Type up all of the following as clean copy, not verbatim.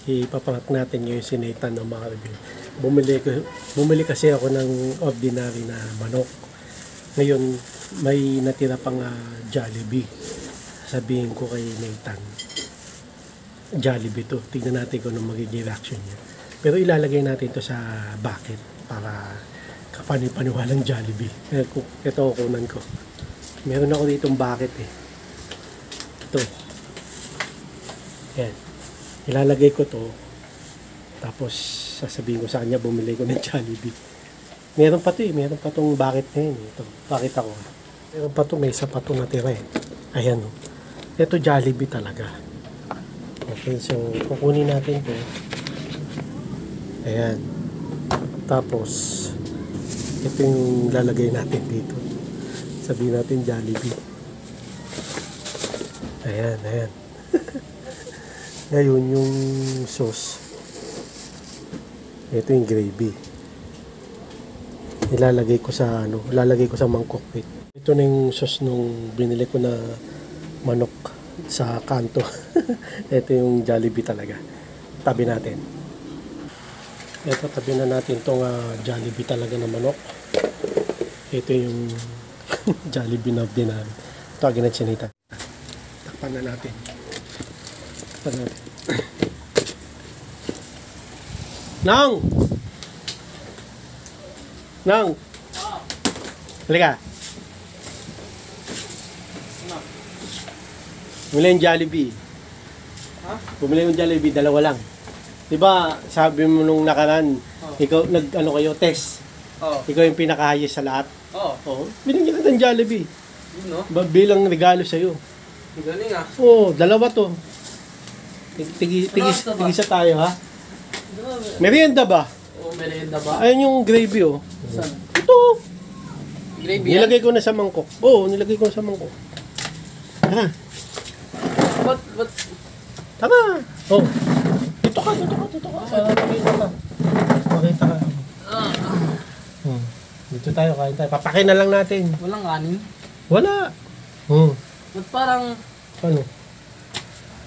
Ipapanak natin ngayon si Nathan ng mga review. Bumili kasi ako ng ordinary na manok. Ngayon, may natira pang Jollibee. Sabihin ko kay Nathan, Jollibee to. Tignan natin kung anong magiging reaction niya. Pero ilalagay natin to sa bucket para kapani-paniwalang Jollibee. Ito kunan ko. Meron ako ditong bucket eh. Ito. Yan. Ilalagay ko to. Tapos sasabihin ko sa kanya bumili ko ng Jollibee. Meron pa to eh. Meron pa tong bucket na yun. Ito. Bakit ako? Meron pa to. May isa pa to natira eh. Ayan o. Ito Jollibee talaga. Okay. So kukunin natin to. Ayan. Tapos ito yung lalagay natin dito. Sabihin natin Jollibee. Ayan, ayan. Ngayon yung sauce. Ito yung gravy. Ilalagay ko sa mangkok. Ito na yung sauce nung binili ko na manok sa kanto. Ito yung Jollibee talaga. Tabi natin. Ito, tabi na natin itong Jollibee talaga na manok. Ito yung Jollibee na ordinary. Ito agad na sinita. Takpan na natin. Takpan natin. Nang! Nang! Halika. Bumili yung Jollibee. Ha? Bumili yung Jollibee, dalawa lang. Diba, sabi mo nung nakaraan, ikaw, kayo, test. Ikaw yung pinaka-highest sa lahat. Binigyan ka ng Jollibee. No? Bilang regalo sa'yo. Galing ah. Dalawa to. Tigisa tayo ha. Merienda ba? Merienda ba? Ayun yung gravy Saan? Ito. Gravy Nilagay ko na sa mangkok. Nilagay ko na sa mangkok. Tara. What? Tara. Dito ka. Para makita ka. Makita ka. Dito tayo, kain tayo. Papakin na lang natin. Walang kanin? Wala. Ba't parang... Ano?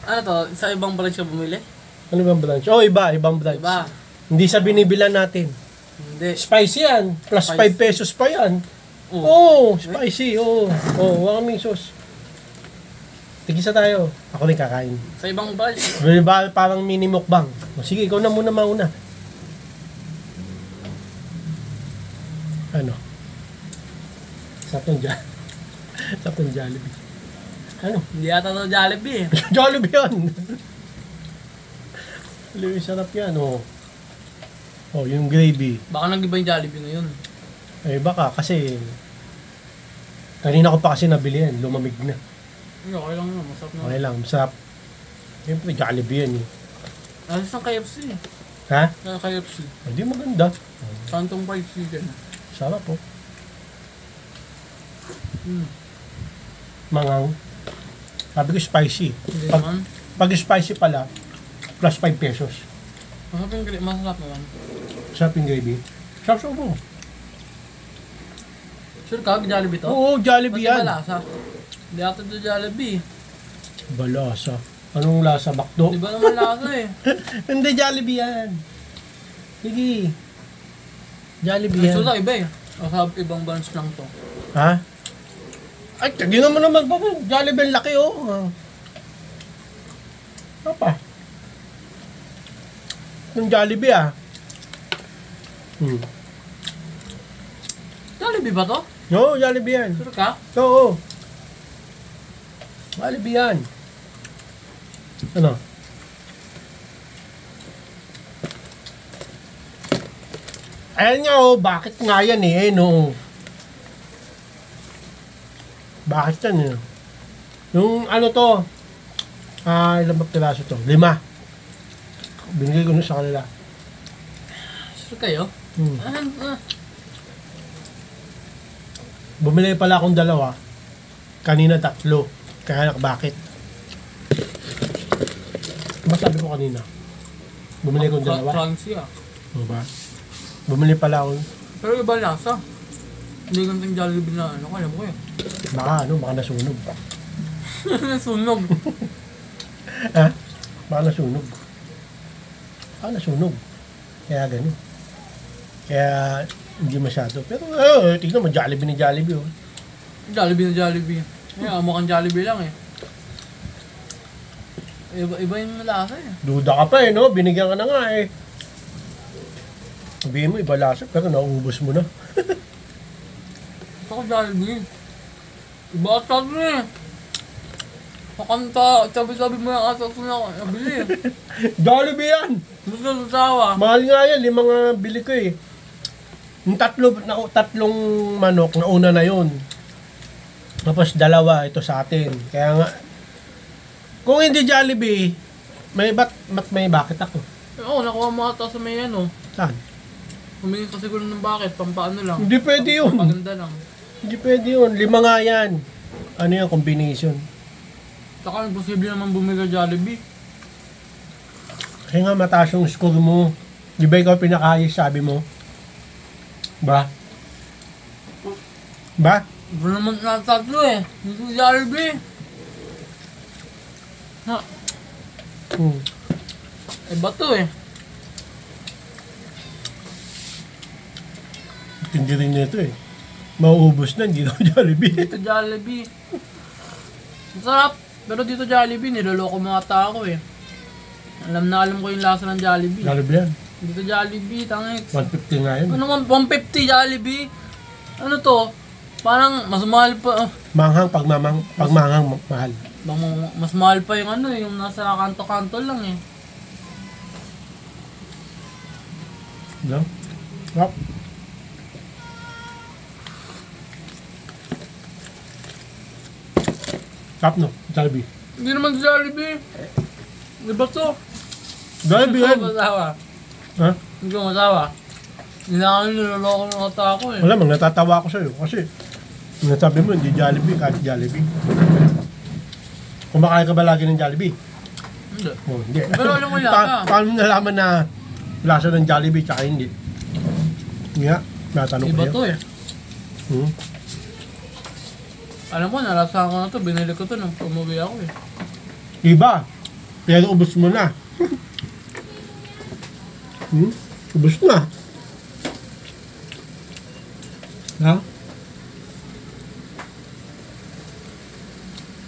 Ano to? Sa ibang branch ka bumili? Ano bang branch? Ibang branch. Iba. Hindi sa binibilan natin. Hindi. Spicy yan. Plus Spicy. 5 pesos pa yan. Spicy. Wala kaming sauce. Tigisa tayo. Ako rin kakain. Sa ibang branch? Parang mini mukbang. Sige, ikaw na muna mauna. Ano? Sapong Jollibee. Ano? Hindi ata to Jollibee. Jollibee yan. Sarap yan, yung gravy. Baka nag-iba yung Jollibee ngayon. Baka kasi kanina ko pa kasi nabili yan, lumamig na. Okay lang naman, masarap na. Okay lang, masarap. Siyempre, Jollibee yan eh. Alas ng KFC. Ha? KFC. Hindi maganda. Phantom fried chicken. Sarap Mangang. Sabi ko spicy. Hindi naman. Pag spicy pala, plus 5 pesos. Masarap naman. Sarap yung gravy. Sarap mo. Sure ka, Jollibee to? Oo, Jollibee yan. Ba't malasa? Hindi ata to Jollibee. Balasa. Anong lasa? Bakdo? Di ba naman lasa eh? Hindi, Jollibee yan. Sige. Jollibee yan. Ito na iba eh. Sa ibang branch lang to. Ha? Ay, hindi naman Jollibee ang laki Ano pa? Yung Jollibee Jollibee ba to? Oo, Jollibee yan. Sure ka? Oo. Jollibee yan. Ano? Ayan nga bakit nga yan Bakit yan Yung ano to, ilang ba piraso to? 5. Binigay ko nun sa kanila. Sure kayo? Bumili pala akong 2. Kanina 3. Kaya bakit? Diba sabi ko kanina? Bumili akong 2. Crunchy ah. Diba? Bumili pala ako. Pero iba lasa. Hindi ganitong Jollibee na alam ko eh. Baka nasunog. Nasunog. Ha? Baka nasunog. nasunog. Kaya ganun. Kaya hindi masyado. Pero tignan mo, Jollibee ni Jollibee. Oh. Jollibee na Jollibee. Ay, mukhang Jollibee lang eh. Iba yung lasa eh. Duda ka pa no? Binigyan ka na nga eh. Sabihin mo, iba lasa, pero nauubos mo na. Ito ko Jollibee. Iba at sabi eh. Pakanta, sabi-sabi mo yung atas ko na nabili eh. Jollibee yan! Gusto ko sawa. Mahal nga yan, yung mga bili ko eh. Yung tatlong manok, nauna na yun. Tapos dalawa, ito sa atin. Kaya nga, kung hindi Jollibee, may bakit ako. Oo, nakuha mo ata sa may ano. Saan? Humingi ka siguro ng bakit, pampaano lang. Hindi pwede yun. Paganda lang. Hindi pwede yun. 5 nga yan. Ano yan, combination. Saka imposible naman bumili ka Jollibee. Kasi nga mataas yung score mo. Di ba ikaw pinakayos, sabi mo? Ba? Ba? Iba naman na tatlo eh. Dito Jollibee. Ha, iba to eh. Hindi rin nito eh. Mauubos na, hindi na Jollibee. Dito Jollibee. Masarap. Pero dito Jollibee, niloloko mga tao eh. Alam ko yung lasa ng Jollibee. Jollibee yan. Dito Jollibee, tangit. 150 nga yun. Ano naman, 150 Jollibee? Ano to? Parang mas mahal pa. Manghang, pagmanghang, mahal. Mas mahal pa yung ano yung nasa kanto-kanto lang eh. No? Yep. Tap no, Jollibee. Hindi naman Jollibee. Iba to. Jollibee yan. Hindi ko masawa. Ha? Hindi ko masawa. Hindi na ako niloloko ng ata ako eh. Wala, natatawa ako sa'yo. Kasi, nasabi mo, hindi Jollibee, kahit Jollibee. Kumakain ka ba lagi ng Jollibee? Hindi. Oh, hindi. Pero alam mo lasa. Paano mo nalaman na lasa ng Jollibee tsaka hindi? Nga, natanong ko Iba yun. to eh. Hmm? Alam mo, nalasahan ko na to. Binili ko to nung umuwi ako eh. Iba. Pero ubos mo na. Ubos na. Ha?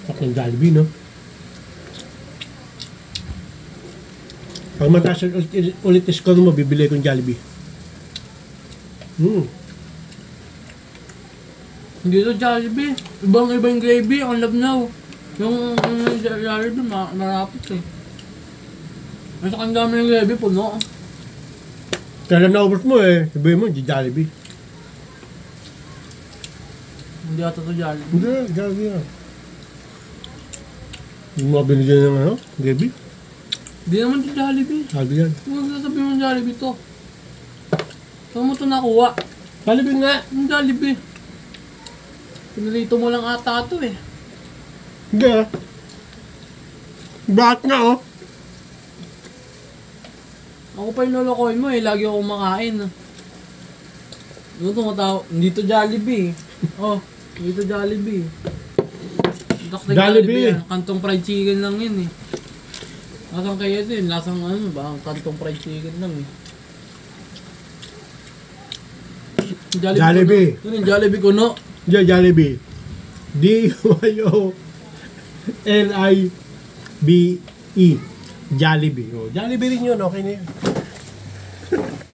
Pakong Jollibee, no? Pag mataas ulit score mo, bibili kong Jollibee. Hindi to Jollibee. Ibang gravy. Ang labnaw. Yung Jollibee, marapit eh. Nasa kang dami ng gravy, puno. Kaya naubos mo eh. Sabihin mo, hindi Jollibee. Hindi ata to Jollibee. Hindi, Jollibee yan. Yung mga binigyan ng ano, gravy. Hindi naman to Jollibee. Jollibee yan. Kung sasabi mo Jollibee to. Saan mo to nakuha? Jollibee nga. Yung Jollibee. Pinalito mo lang ata ito eh. Hindi ah. Bakit nga oh? Ako pa yung lolokohin mo eh. Lagi ako kumakain. Ano tumatawa? Hindi to Jollibee. Oh, hindi to Jollibee. Jollibee. Yan. Kantong fried chicken lang yun eh. Lasang kaya ito eh. Lasang ano ba? Kantong fried chicken lang eh. Jollibee. Ano yung Jollibee kuno? Diyan, Jollibee. D-Y-O-L-I-B-E. Jollibee. Oh, Jollibee rin yun. Okay na yun.